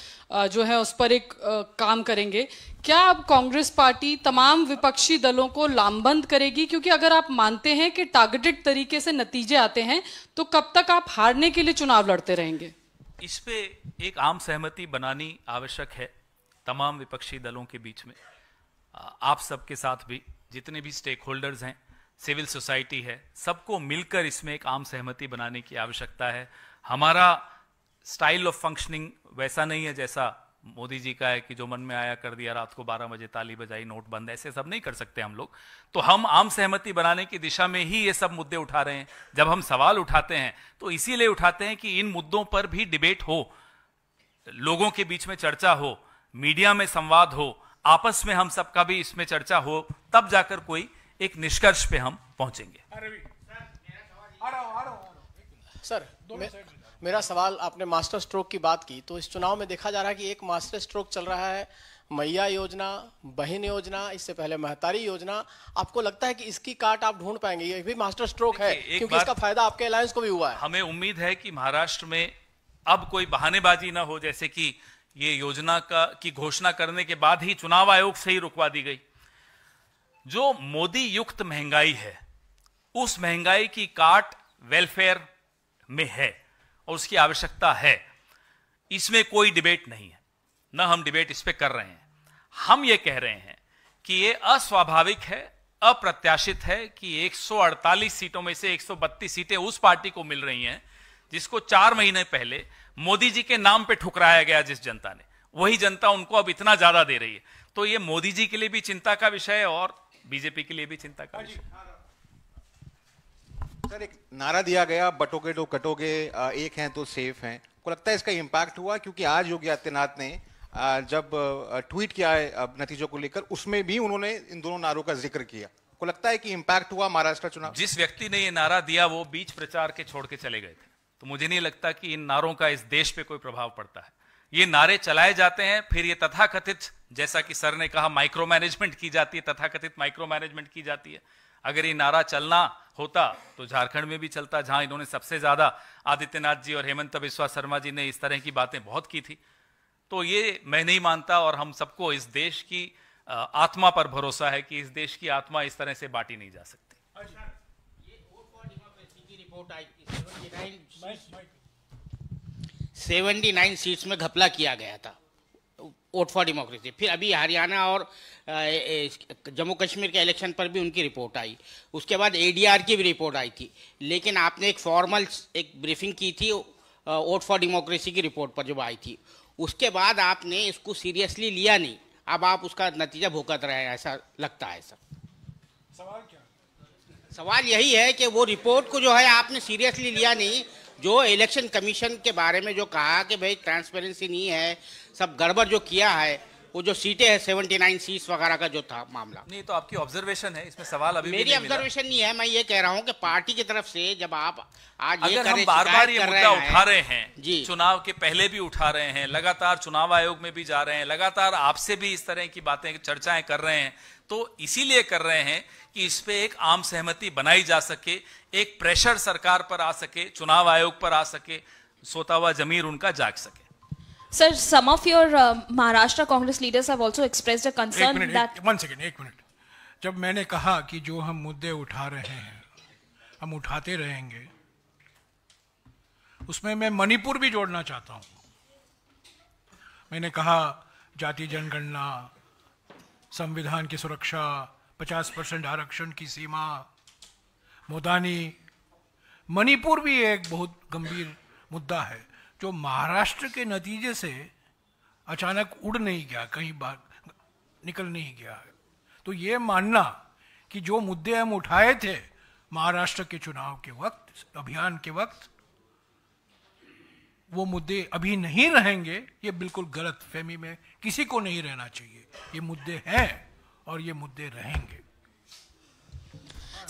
जो है उस पर एक काम करेंगे। क्या अब कांग्रेस पार्टी तमाम विपक्षी दलों को लामबंद करेगी? क्योंकि अगर आप मानते हैं कि टारगेटेड तरीके से नतीजे आते हैं, तो कब तक आप हारने के लिए चुनाव लड़ते रहेंगे? इस पे एक आम सहमति बनानी आवश्यक है तमाम विपक्षी दलों के बीच में। आप सबके साथ भी जितने भी स्टेक होल्डर्स हैं, सिविल सोसाइटी है, सबको मिलकर इसमें एक आम सहमति बनाने की आवश्यकता है। हमारा स्टाइल ऑफ फंक्शनिंग वैसा नहीं है जैसा मोदी जी का है कि जो मन में आया कर दिया, रात को 12 बजे ताली बजाई, नोट बंद, ऐसे सब नहीं कर सकते हम लोग। तो हम आम सहमति बनाने की दिशा में ही ये सब मुद्दे उठा रहे हैं। जब हम सवाल उठाते हैं तो इसीलिए उठाते हैं कि इन मुद्दों पर भी डिबेट हो, लोगों के बीच में चर्चा हो, मीडिया में संवाद हो, आपस में हम सबका भी इसमें चर्चा हो, तब जाकर कोई एक निष्कर्ष पे हम पहुंचेंगे। सर मेरा सवाल, आपने मास्टर स्ट्रोक की बात की, तो इस चुनाव में देखा जा रहा है कि एक मास्टर स्ट्रोक चल रहा है, मैया योजना, बहन योजना, इससे पहले महतारी योजना। आपको लगता है कि इसकी काट आप ढूंढ पाएंगे? ये भी मास्टर स्ट्रोक है, क्योंकि इसका फायदा आपके अलायंस को भी हुआ है। हमें उम्मीद है कि महाराष्ट्र में अब कोई बहानेबाजी ना हो, जैसे कि ये योजना की घोषणा करने के बाद ही चुनाव आयोग से ही रुकवा दी गई। जो मोदी युक्त महंगाई है, उस महंगाई की काट वेलफेयर में है और उसकी आवश्यकता है, इसमें कोई डिबेट नहीं है, ना हम डिबेट इस पे कर रहे हैं। हम ये कह रहे हैं कि ये अस्वाभाविक है, अप्रत्याशित है कि 148 सीटों में से 132 सीटें उस पार्टी को मिल रही हैं जिसको 4 महीने पहले मोदी जी के नाम पे ठुकराया गया। जिस जनता ने, वही जनता उनको अब इतना ज्यादा दे रही है। तो ये मोदी जी के लिए भी चिंता का विषय है और बीजेपी के लिए भी चिंता का विषय। सर एक नारा दिया गया, बटोगे तो कटोगे, एक हैं तो सेफ हैं। को लगता है इसका इम्पैक्ट हुआ? क्योंकि आज योगी आदित्यनाथ ने जब ट्वीट किया है नतीजों को लेकर, उसमें भी उन्होंने इन दोनों नारों का जिक्र किया। को लगता है कि इम्पैक्ट हुआ महाराष्ट्र चुनाव? जिस व्यक्ति ने ये नारा दिया वो बीच प्रचार के छोड़ के चले गए थे, तो मुझे नहीं लगता कि इन नारों का इस देश पे कोई प्रभाव पड़ता है। ये नारे चलाए जाते हैं, फिर ये तथाकथित, जैसा कि सर ने कहा, माइक्रो मैनेजमेंट की जाती है, तथाकथित माइक्रो मैनेजमेंट की जाती है। अगर ये नारा चलना होता तो झारखंड में भी चलता, जहां इन्होंने सबसे ज्यादा, आदित्यनाथ जी और हेमंत बिस्वा शर्मा जी ने इस तरह की बातें बहुत की थी। तो ये मैं नहीं मानता, और हम सबको इस देश की आत्मा पर भरोसा है कि इस देश की आत्मा इस तरह से बांटी नहीं जा सकती। ये वोट फॉर डेमोक्रेसी की रिपोर्ट आई, 79 सीट्स में घपला किया गया था, वोट फॉर डेमोक्रेसी। फिर अभी हरियाणा और जम्मू कश्मीर के इलेक्शन पर भी उनकी रिपोर्ट आई, उसके बाद एडीआर की भी रिपोर्ट आई थी। लेकिन आपने एक फॉर्मल एक ब्रीफिंग की थी वोट फॉर डेमोक्रेसी की रिपोर्ट पर जब आई थी, उसके बाद आपने इसको सीरियसली लिया नहीं। अब आप उसका नतीजा भुगत रहे हैं, ऐसा लगता है सर। सवाल क्या? सवाल यही है कि वो रिपोर्ट को जो है आपने सीरियसली लिया नहीं। जो इलेक्शन कमीशन के बारे में जो कहा कि भाई ट्रांसपेरेंसी नहीं है, सब गड़बड़ जो किया है, वो जो सीटें हैं 79 सीट्स वगैरह का जो था मामला। नहीं तो आपकी ऑब्जर्वेशन है, इसमें सवाल अभी मेरी भी नहीं मिला। ऑब्जर्वेशन नहीं है, मैं ये कह रहा हूँ कि पार्टी की तरफ से जब आप आज ये अगर हम बार-बार ये मुद्दा उठा रहे हैं, जी, चुनाव के पहले भी उठा रहे हैं, लगातार चुनाव आयोग में भी जा रहे हैं, लगातार आपसे भी इस तरह की बातें चर्चाएं कर रहे हैं, तो इसीलिए कर रहे हैं कि इस पे एक आम सहमति बनाई जा सके, एक प्रेशर सरकार पर आ सके, चुनाव आयोग पर आ सके, सोता हुआ जमीर उनका जाग सके। Sir, some of your Maharashtra Congress leaders have also expressed a concern that... एक मिनट। जब मैंने कहा कि जो हम मुद्दे उठा रहे हैं, हम उठाते रहेंगे, उसमें मैं मणिपुर भी जोड़ना चाहता हूं। मैंने कहा जाति जनगणना, संविधान की सुरक्षा, 50% आरक्षण की सीमा, मोदानी, मणिपुर भी एक बहुत गंभीर मुद्दा है जो महाराष्ट्र के नतीजे से अचानक उड़ नहीं गया, कहीं बाहर निकल नहीं गया है। तो ये मानना कि जो मुद्दे हम उठाए थे महाराष्ट्र के चुनाव के वक्त, अभियान के वक्त, वो मुद्दे अभी नहीं रहेंगे, ये बिल्कुल गलत फहमी में किसी को नहीं रहना चाहिए। ये मुद्दे हैं और ये मुद्दे रहेंगे।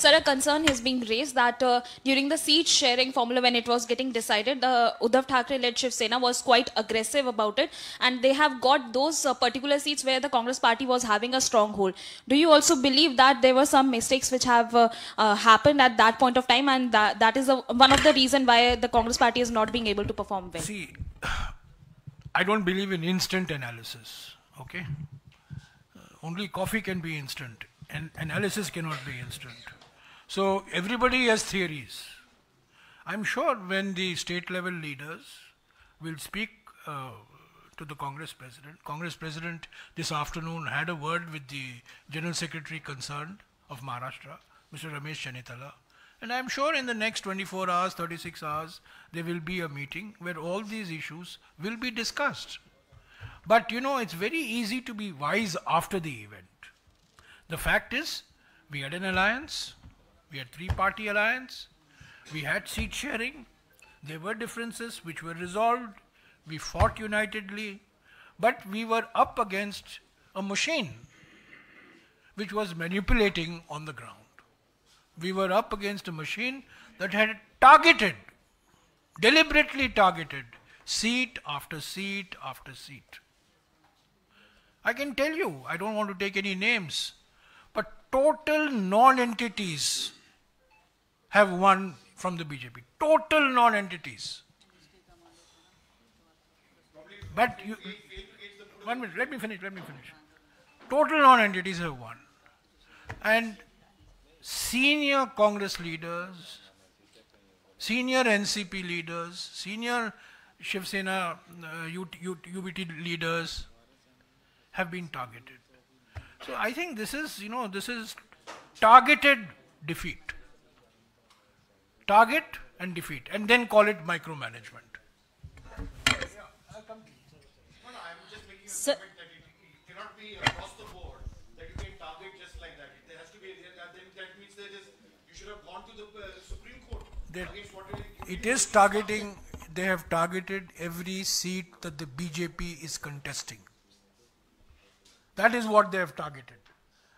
Sir, a concern is being raised that during the seat sharing formula when it was getting decided, Uddhav Thackeray-led Shiv Sena was quite aggressive about it, and they have got those particular seats where the Congress party was having a stronghold. Do you also believe that there were some mistakes which have happened at that point of time, and that is one of the reason why the Congress party is not being able to perform well? See, I don't believe in instant analysis, okay? Only coffee can be instant, and analysis cannot be instant. So everybody has theories. I'm sure when the state level leaders will speak to the Congress President this afternoon had a word with the General Secretary concerned of Maharashtra, Mr. Ramesh Chanitala, and I'm sure in the next 24 hours, 36 hours, there will be a meeting where all these issues will be discussed. But you know, it's very easy to be wise after the event. The fact is, we had an alliance. We had three-party alliance, we had seat sharing, there were differences which were resolved, we fought unitedly, but we were up against a machine which was manipulating on the ground. We were up against a machine that had targeted, deliberately targeted, seat after seat after seat. I can tell you, I don't want to take any names, but total non-entities have won from the BJP. Total non-entities. But you, 1 minute, let me finish. Total non-entities have won. And senior Congress leaders, senior NCP leaders, senior Shiv Sena UBT leaders have been targeted. So I think this is, you know, this is targeted defeat. Target and defeat, and then call it micromanagement. Sir, that it cannot be across the board that you can target just like that. There has to be, that means that you should have gone to the Supreme Court against whatever. It is targeting, they have targeted every seat that the BJP is contesting. That is what they have targeted.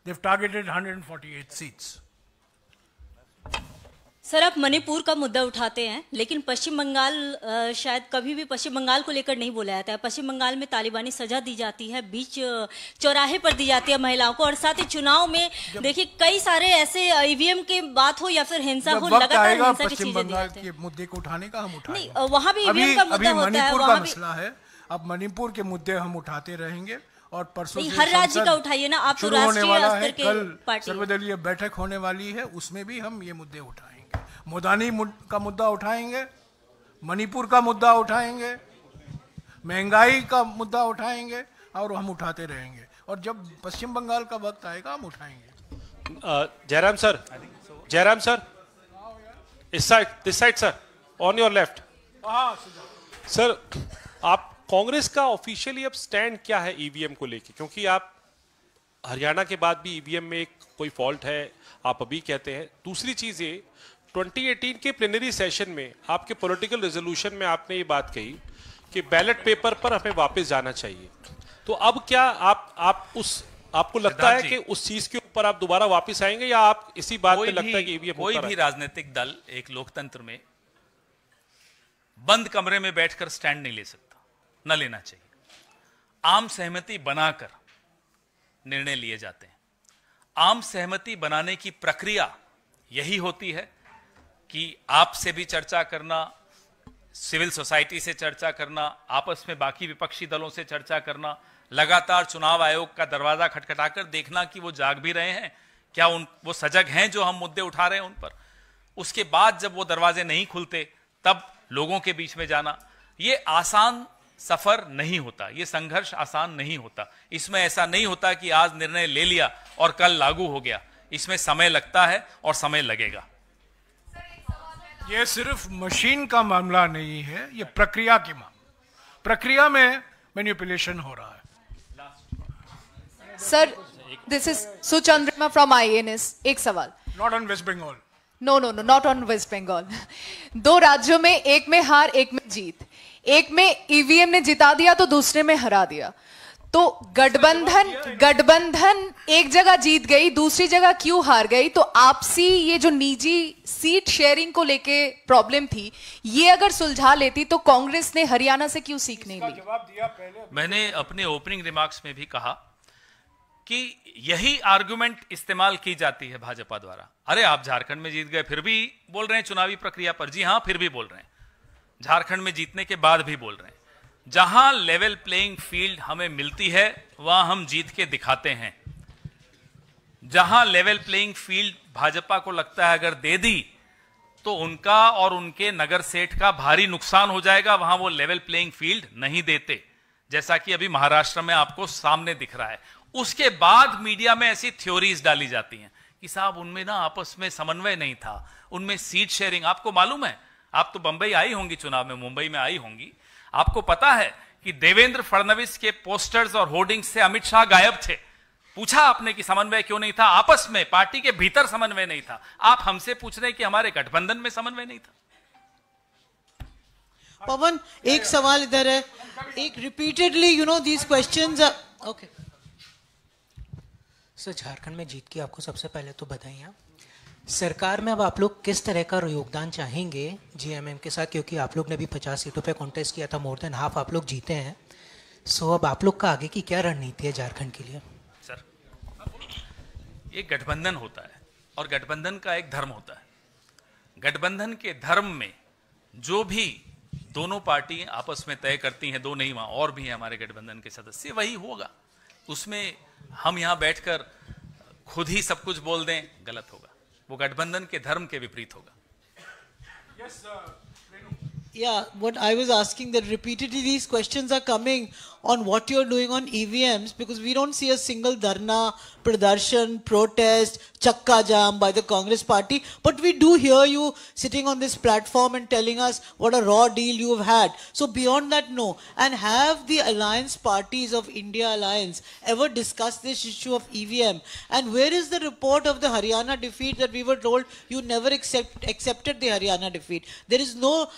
They have targeted 148 seats. Sir, आप मणिपुर का मुद्दा उठाते हैं, लेकिन पश्चिम बंगाल शायद कभी भी पश्चिम बंगाल को लेकर नहीं बोला जाता है। पश्चिम बंगाल में तालिबानी सजा दी जाती है, बीच चौराहे पर दी जाती है महिलाओं को, और साथ ही चुनाव में देखिए कई सारे ऐसे ईवीएम की बात हो या फिर हिंसा हो, लगातार हिंसा की चीजें दी जाती हैं। मुद्दे को उठाने का हम उठाएंगे। नहीं, वहाँ भी ईवीएम का मुद्दा होता है, मणिपुर का मसला है। अब मणिपुर के मुद्दे हम उठाते रहेंगे और परसों हर राज्य का उठाइए ना, आप तो राष्ट्रीय स्तर के पार्टी। सर्वदलीय बैठक होने वाली है, उसमें भी हम ये मुद्दे उठाएंगे। मोदानी का मुद्दा उठाएंगे, मणिपुर का मुद्दा उठाएंगे, महंगाई का मुद्दा उठाएंगे, और हम उठाते रहेंगे, और जब पश्चिम बंगाल का वक्त आएगा हम उठाएंगे। जयराम सर, इस side sir, on your left. Sir, आप कांग्रेस का ऑफिशियली अब स्टैंड क्या है ईवीएम को लेके? क्योंकि आप हरियाणा के बाद भी ईवीएम में कोई फॉल्ट है आप अभी कहते हैं। दूसरी चीज ये, 2018 के प्लेनरी सेशन में आपके पॉलिटिकल रेजोल्यूशन में आपने ये बात कही कि बैलेट पेपर पर हमें वापस जाना चाहिए। तो अब क्या आप आपको लगता है कि उस चीज के ऊपर आप दोबारा वापस आएंगे, या आप इसी बात पे लगता है कि ईवीएम कोई भी राजनीतिक दल एक लोकतंत्र में बंद कमरे में बैठकर स्टैंड नहीं ले सकता, न लेना चाहिए। आम सहमति बनाकर निर्णय लिए जाते हैं। आम सहमति बनाने की प्रक्रिया यही होती है कि आपसे भी चर्चा करना, सिविल सोसाइटी से चर्चा करना, आपस में बाकी विपक्षी दलों से चर्चा करना, लगातार चुनाव आयोग का दरवाजा खटखटाकर देखना कि वो जाग भी रहे हैं, क्या वो सजग हैं जो हम मुद्दे उठा रहे हैं उन पर। उसके बाद जब वो दरवाजे नहीं खुलते तब लोगों के बीच में जाना। ये आसान सफर नहीं होता, ये संघर्ष आसान नहीं होता। इसमें ऐसा नहीं होता कि आज निर्णय ले लिया और कल लागू हो गया। इसमें समय लगता है और समय लगेगा। ये सिर्फ मशीन का मामला नहीं है, ये प्रक्रिया की मामला। प्रक्रिया में मैनिपुलेशन हो रहा है। Sir, this is Suchandrama from IANS। एक सवाल। Not on West Bengal. No, not on West Bengal. 2 राज्यों में, एक में हार, एक में जीत। एक में ईवीएम ने जिता दिया तो दूसरे में हरा दिया। तो गठबंधन एक जगह जीत गई, दूसरी जगह क्यों हार गई? तो आपसी ये जो निजी सीट शेयरिंग को लेके प्रॉब्लम थी, ये अगर सुलझा लेती तो कांग्रेस ने हरियाणा से क्यों सीख नहीं ली? जवाब दिया पहले। मैंने अपने ओपनिंग रिमार्क्स में भी कहा कि यही आर्गुमेंट इस्तेमाल की जाती है भाजपा द्वारा। अरे आप झारखंड में जीत गए फिर भी बोल रहे हैं चुनावी प्रक्रिया पर। जी हां, फिर भी बोल रहे हैं। झारखंड में जीतने के बाद भी बोल रहे हैं। जहां लेवल प्लेइंग फील्ड हमें मिलती है वहां हम जीत के दिखाते हैं। जहां लेवल प्लेइंग फील्ड भाजपा को लगता है अगर दे दी तो उनका और उनके नगर सेठ का भारी नुकसान हो जाएगा, वहां वो लेवल प्लेइंग फील्ड नहीं देते, जैसा कि अभी महाराष्ट्र में आपको सामने दिख रहा है। उसके बाद मीडिया में ऐसी थ्योरीज डाली जाती हैं कि साहब उनमें ना आपस में समन्वय नहीं था, उनमें सीट शेयरिंग। आपको मालूम है, आप तो बंबई आई होंगी चुनाव में, मुंबई में आई होंगी, आपको पता है कि देवेंद्र फडणवीस के पोस्टर्स और होर्डिंग्स से अमित शाह गायब थे। पूछा आपने कि समन्वय क्यों नहीं था? आपस में पार्टी के भीतर समन्वय नहीं था। आप हमसे पूछ रहे हैं कि हमारे गठबंधन में समन्वय नहीं था। पवन, एक सवाल इधर है। एक repeatedly these questions okay sir, Jharkhand में जीत की आपको सबसे पहले तो बधाइयाँ। सरकार में अब आप लोग किस तरह का योगदान चाहेंगे जीएमएम के साथ, क्योंकि आप लोग ने भी 50 सीटों पे कॉन्टेस्ट किया था, मोर देन हाफ आप लोग जीते हैं। सो अब आप लोग का आगे की क्या रणनीति है झारखंड के लिए? सर, ये गठबंधन होता है और गठबंधन का एक धर्म होता है। गठबंधन के धर्म में जो भी दोनों पार्टी आपस में तय करती हैं, दो नहीं वहां और भी हैं हमारे गठबंधन के सदस्य, वही होगा। उसमें हम यहां बैठकर खुद ही सब कुछ बोल दें, गलत होगा। वो गठबंधन के धर्म के विपरीत होगा। Yeah, what I was asking, that repeatedly these questions are coming on what you're doing on EVMs, because we don't see a single dharna, pradarshan, protest, chakka jam by the Congress party, but we do hear you sitting on this platform and telling us what a raw deal you've had. So beyond that, no. And have the alliance parties of India Alliance ever discussed this issue of EVM? And where is the report of the Haryana defeat that we were told you never accepted the Haryana defeat? There is no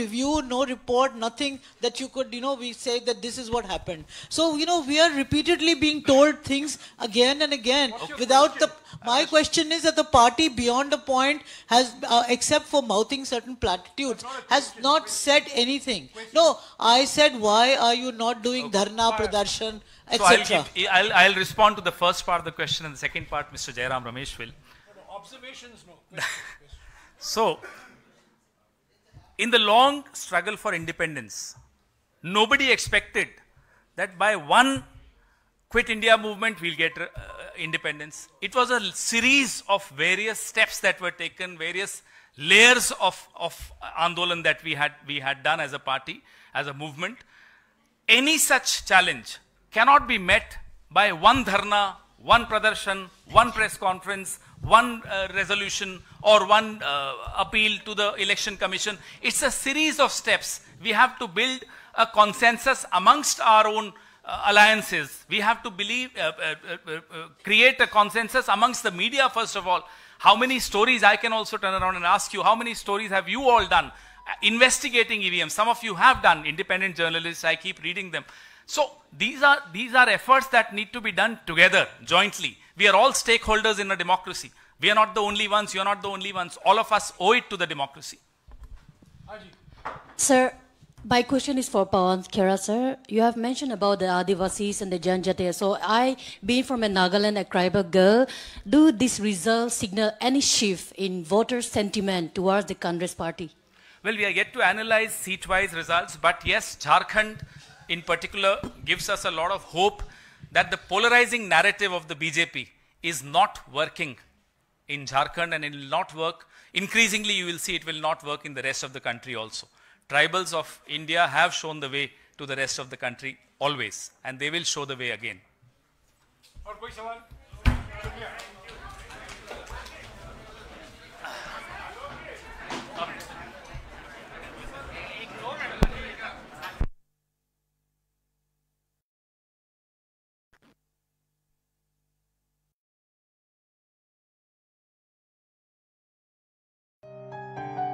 review, no report, nothing that you could, we say that this is what happened. So, we are repeatedly being told things again and again without the... My question is that the party beyond a point has, except for mouthing certain platitudes, has not said anything. No, I said, why are you not doing dharna, pradarshan, etc.? So I'll respond to the first part of the question, and the second part, Mr. Jairam Ramesh will. Observations, no. So, in the long struggle for independence, nobody expected that by one Quit India movement we'll get independence. It was a series of various steps that were taken, various layers of Andolan that we had done as a party, as a movement. Any such challenge cannot be met by one dharna, one pradarshan, one press conference, one resolution, or one appeal to the election commission. It's a series of steps. We have to build a consensus amongst our own alliances. We have to create a consensus amongst the media, first of all. How many stories, I can also turn around and ask you, how many stories have you all done? investigating EVM. Some of you have done, independent journalists, I keep reading them. So these are efforts that need to be done together, jointly. We are all stakeholders in a democracy. We are not the only ones, you are not the only ones. All of us owe it to the democracy. Sir, my question is for Pawan Khera, sir. You have mentioned about the Adivasis and the Janjathi. So I, being from a Nagaland, a tribal girl, do this result signal any shift in voter sentiment towards the Congress party? Well, we are yet to analyze seat-wise results, but yes, Jharkhand in particular gives us a lot of hope that the polarizing narrative of the BJP is not working in Jharkhand, and it will not work. Increasingly, you will see it will not work in the rest of the country also. Tribals of India have shown the way to the rest of the country always, and they will show the way again.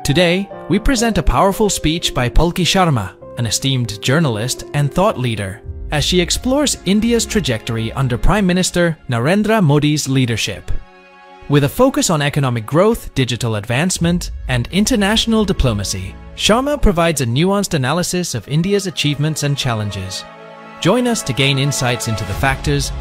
Today, we present a powerful speech by Palki Sharma, an esteemed journalist and thought leader, as she explores India's trajectory under Prime Minister Narendra Modi's leadership. With a focus on economic growth, digital advancement, and international diplomacy, Sharma provides a nuanced analysis of India's achievements and challenges. Join us to gain insights into the factors